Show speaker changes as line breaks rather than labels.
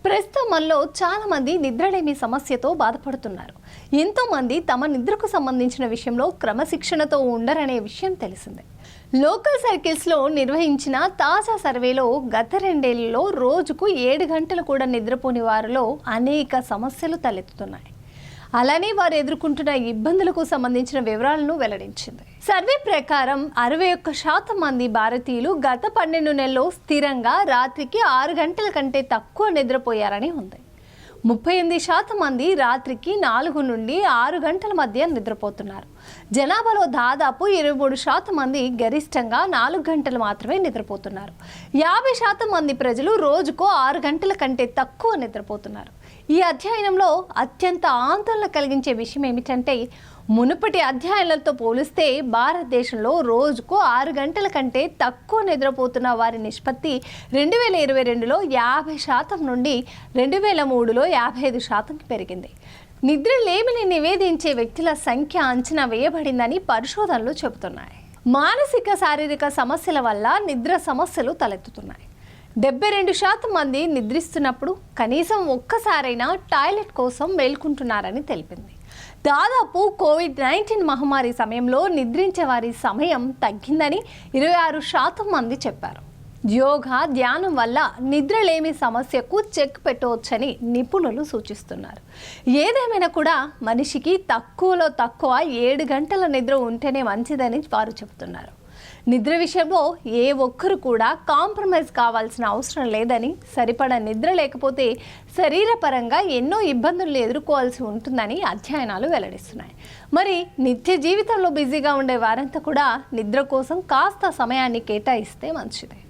ప్రస్తుతం మనలో చాలా మంది నిద్రలేమి సమస్యతో బాధపడుతున్నారు. ఎంతో మంది తమ నిద్రకు సంబంధించిన విషయంలో క్రమశిక్షణతో ఉండరనే విషయం తెలిసిందే. లోకల్ సర్కిల్స్లో నిర్వహించిన తాజా సర్వేలో గత 2 ఏళ్లలో రోజుకు 7 గంటలు కూడా నిద్రపోని వారిలో అనేక సమస్యలు తలెత్తుతున్నాయి. అలానే వారు ఎదుర్కొంటున్న ఇబ్బందులకు సంబంధించిన వివరాలను వెల్లడించింది. సర్వే ప్రకారం 61% మంది భారతీయులు గత 12 నెలల్లో స్థిరంగా రాత్రికి 6 గంటల కంటే తక్కువ నిద్రపోయారని ఉంది. 38% మంది రాత్రికి 4 నుండి 6 గంటల మధ్య నిద్రపోతున్నారు. జనాభాలో దాదాపు 23% మంది గరిష్టంగా 4 గంటలు మాత్రమే నిద్రపోతున్నారు. 50% మంది ప్రజలు రోజుకు 6 గంటల కంటే తక్కువ నిద్రపోతున్నారు. ఈ అధ్యయనంలో అత్యంత ఆందోళన కలిగించే విషయం ఏమిటంటే, మునుపటి అధ్యయనాలతో పోలిస్తే భారతదేశంలో రోజుకు 6 గంటల కంటే తక్కువ నిద్రపోతున్న వారి నిష్పత్తి 2022లో 50% నుండి 2003లో 55%కి పెరిగింది. నిద్రలేమిని నివేదించే వ్యక్తుల సంఖ్య అంచనా వేయబడిందని పరిశోధనలు చెబుతున్నాయి. మానసిక శారీరక సమస్యల వల్ల నిద్ర సమస్యలు తలెత్తుతున్నాయి. 72% మంది నిద్రిస్తున్నప్పుడు కనీసం ఒక్కసారైనా టాయిలెట్ కోసం మేల్కుంటున్నారని తెలిపింది. దాదాపు కోవిడ్-19 మహమ్మారి సమయంలో నిద్రించే వారి సమయం తగ్గిందని 26% మంది చెప్పారు. యోగా, ధ్యానం వల్ల నిద్రలేమి సమస్యకు చెక్ పెట్టవచ్చని నిపుణులు సూచిస్తున్నారు. ఏదేమైనా కూడా మనిషికి తక్కువలో తక్కువ 7 గంటల నిద్ర ఉంటేనే మంచిదని వారు చెబుతున్నారు. నిద్ర విషయంలో ఏ ఒక్కరు కూడా కాంప్రమైజ్ కావాల్సిన అవసరం లేదని, సరిపడా నిద్ర లేకపోతే శరీరపరంగా ఎన్నో ఇబ్బందులు ఎదుర్కోవాల్సి ఉంటుందని అధ్యయనాలు వెల్లడిస్తున్నాయి. మరి నిత్య జీవితంలో బిజీగా ఉండే వారంతా కూడా నిద్ర కోసం కాస్త సమయాన్ని కేటాయిస్తే మంచిదే.